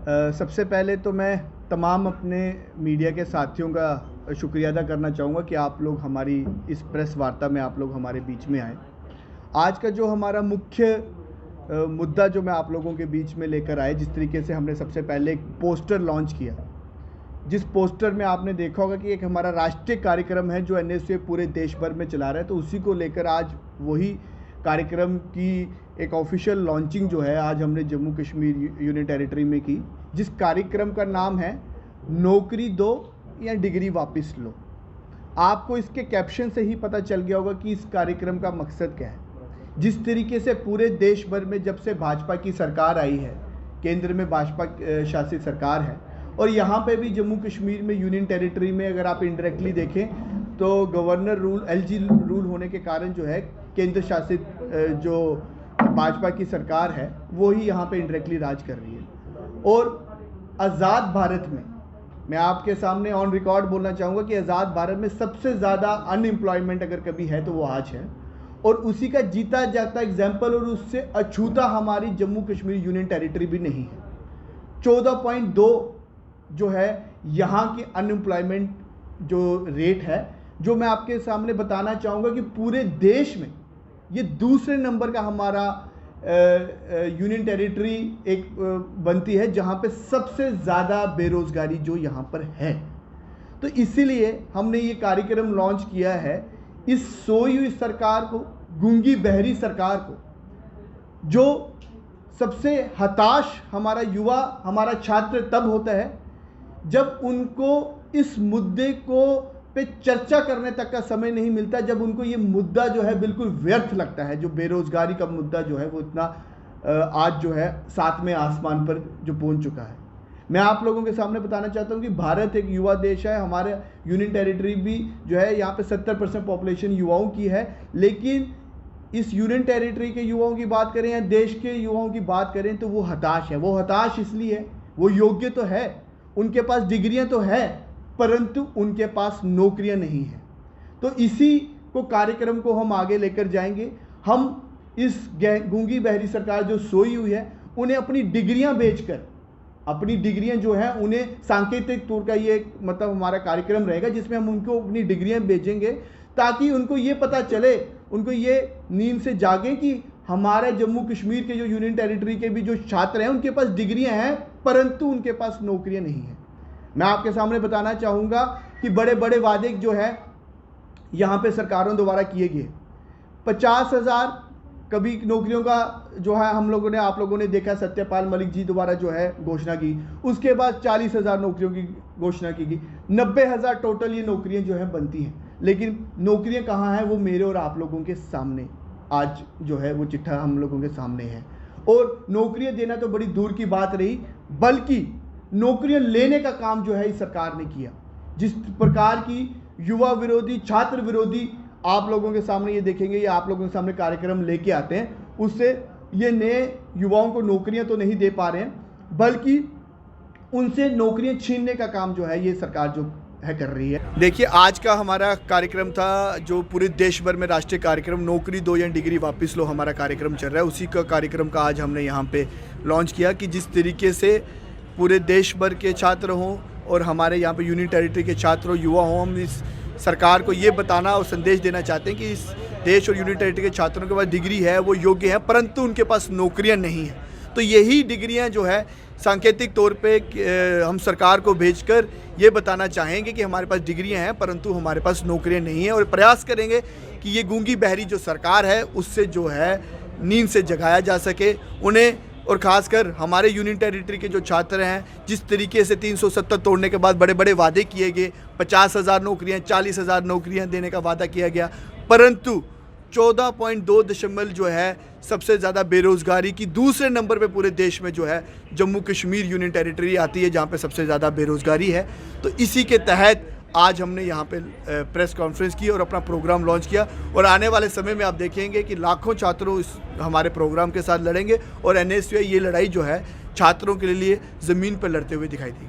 सबसे पहले तो मैं तमाम अपने मीडिया के साथियों का शुक्रिया अदा करना चाहूँगा कि आप लोग हमारी इस प्रेस वार्ता में आप लोग हमारे बीच में आए। आज का जो हमारा मुख्य मुद्दा जो मैं आप लोगों के बीच में लेकर आए, जिस तरीके से हमने सबसे पहले एक पोस्टर लॉन्च किया, जिस पोस्टर में आपने देखा होगा कि एक हमारा राष्ट्रीय कार्यक्रम है जो एनएसयूआई पूरे देश भर में चला रहा है, तो उसी को लेकर आज वही कार्यक्रम की एक ऑफिशियल लॉन्चिंग जो है आज हमने जम्मू कश्मीर यूनियन टेरिटरी में की, जिस कार्यक्रम का नाम है नौकरी दो या डिग्री वापस लो। आपको इसके कैप्शन से ही पता चल गया होगा कि इस कार्यक्रम का मकसद क्या है। जिस तरीके से पूरे देश भर में जब से भाजपा की सरकार आई है, केंद्र में भाजपा शासित सरकार है, और यहाँ पे भी जम्मू कश्मीर में यूनियन टेरिटरी में अगर आप इंडायरेक्टली देखें तो गवर्नर रूल एलजी रूल होने के कारण जो है केंद्र शासित जो भाजपा की सरकार है वो ही यहाँ पे इंडायरेक्टली राज कर रही है। और आज़ाद भारत में मैं आपके सामने ऑन रिकॉर्ड बोलना चाहूँगा कि आज़ाद भारत में सबसे ज़्यादा अनएम्प्लॉयमेंट अगर कभी है तो वो आज है, और उसी का जीता जाता एग्जाम्पल और उससे अछूता हमारी जम्मू कश्मीर यूनियन टेरिटरी भी नहीं है। 14.2 जो है यहाँ की अनएम्प्लॉयमेंट जो रेट है, जो मैं आपके सामने बताना चाहूँगा कि पूरे देश में ये दूसरे नंबर का हमारा यूनियन टेरिटरी एक बनती है जहाँ पे सबसे ज़्यादा बेरोज़गारी जो यहाँ पर है। तो इसीलिए हमने ये कार्यक्रम लॉन्च किया है। इस सोई हुई सरकार को, गूंगी बहरी सरकार को, जो सबसे हताश हमारा युवा, हमारा छात्र तब होता है जब उनको इस मुद्दे को पे चर्चा करने तक का समय नहीं मिलता, जब उनको ये मुद्दा जो है बिल्कुल व्यर्थ लगता है। जो बेरोजगारी का मुद्दा जो है वो इतना आज जो है 7वें आसमान पर जो पहुंच चुका है। मैं आप लोगों के सामने बताना चाहता हूं कि भारत एक युवा देश है। हमारे यूनियन टेरिटरी भी जो है यहाँ पे 70% पॉपुलेशन युवाओं की है, लेकिन इस यूनियन टेरिटरी के युवाओं की बात करें या देश के युवाओं की बात करें तो वो हताश है। वो हताश इसलिए है, वो योग्य तो है, उनके पास डिग्रियां तो है, परंतु उनके पास नौकरियां नहीं हैं। तो इसी को कार्यक्रम को हम आगे लेकर जाएंगे। हम इस गूंगी बहरी सरकार जो सोई हुई है उन्हें अपनी डिग्रियां बेचकर, अपनी डिग्रियां जो है उन्हें सांकेतिक तौर का ये मतलब हमारा कार्यक्रम रहेगा जिसमें हम उनको अपनी डिग्रियां बेचेंगे, ताकि उनको ये पता चले, उनको ये नींद से जागे कि हमारे जम्मू कश्मीर के जो यूनियन टेरिटरी के भी जो छात्र हैं उनके पास डिग्रियां हैं परंतु उनके पास नौकरियां नहीं हैं। मैं आपके सामने बताना चाहूँगा कि बड़े बड़े वादे जो है यहाँ पे सरकारों द्वारा किए गए, 50,000 कभी नौकरियों का जो है हम लोगों ने, आप लोगों ने देखा सत्यपाल मलिक जी द्वारा जो है घोषणा की, उसके बाद 40,000 नौकरियों की घोषणा की गई, 90,000 टोटल ये नौकरियाँ जो है बनती हैं। लेकिन नौकरियाँ कहाँ हैं, वो मेरे और आप लोगों के सामने आज जो है वो चिट्ठा हम लोगों के सामने है। और नौकरियाँ देना तो बड़ी दूर की बात रही, बल्कि नौकरियां लेने का काम जो है इस सरकार ने किया। जिस प्रकार की युवा विरोधी, छात्र विरोधी आप लोगों के सामने ये देखेंगे, ये आप लोगों के सामने कार्यक्रम लेके आते हैं, उससे ये नए युवाओं को नौकरियां तो नहीं दे पा रहे हैं, बल्कि उनसे नौकरियां छीनने का काम जो है ये सरकार जो है कर रही है। देखिए, आज का हमारा कार्यक्रम था जो पूरे देश भर में राष्ट्रीय कार्यक्रम नौकरी दो या डिग्री वापस लो हमारा कार्यक्रम चल रहा है। उसी का कार्यक्रम का आज हमने यहाँ पे लॉन्च किया कि जिस तरीके से पूरे देश भर के छात्र हों और हमारे यहाँ पे यूनियन टेरिटरी के छात्र युवा हों, हम इस सरकार को ये बताना और संदेश देना चाहते हैं कि इस देश और यूनियन टेरिटरी के छात्रों के पास डिग्री है, वो योग्य है, परंतु उनके पास नौकरियाँ नहीं हैं। तो यही डिग्रियाँ जो है सांकेतिक तौर पे हम सरकार को भेजकर ये बताना चाहेंगे कि हमारे पास डिग्रियाँ हैं परंतु हमारे पास नौकरियाँ नहीं हैं, और प्रयास करेंगे कि ये गूंगी बहरी जो सरकार है उससे जो है नींद से जगाया जा सके उन्हें। और ख़ासकर हमारे यूनियन टेरिटरी के जो छात्र हैं, जिस तरीके से 370 तोड़ने के बाद बड़े बड़े वादे किए गए, 50,000 नौकरियाँ, 40,000 नौकरियाँ देने का वादा किया गया, परंतु 14.2 जो है सबसे ज़्यादा बेरोज़गारी की दूसरे नंबर पे पूरे देश में जो है जम्मू कश्मीर यूनियन टेरिटरी आती है, जहाँ पे सबसे ज़्यादा बेरोज़गारी है। तो इसी के तहत आज हमने यहाँ पे प्रेस कॉन्फ्रेंस की और अपना प्रोग्राम लॉन्च किया, और आने वाले समय में आप देखेंगे कि लाखों छात्रों इस हमारे प्रोग्राम के साथ लड़ेंगे और एनएसयूआई ये लड़ाई जो है छात्रों के लिए ज़मीन पर लड़ते हुए दिखाई देगी।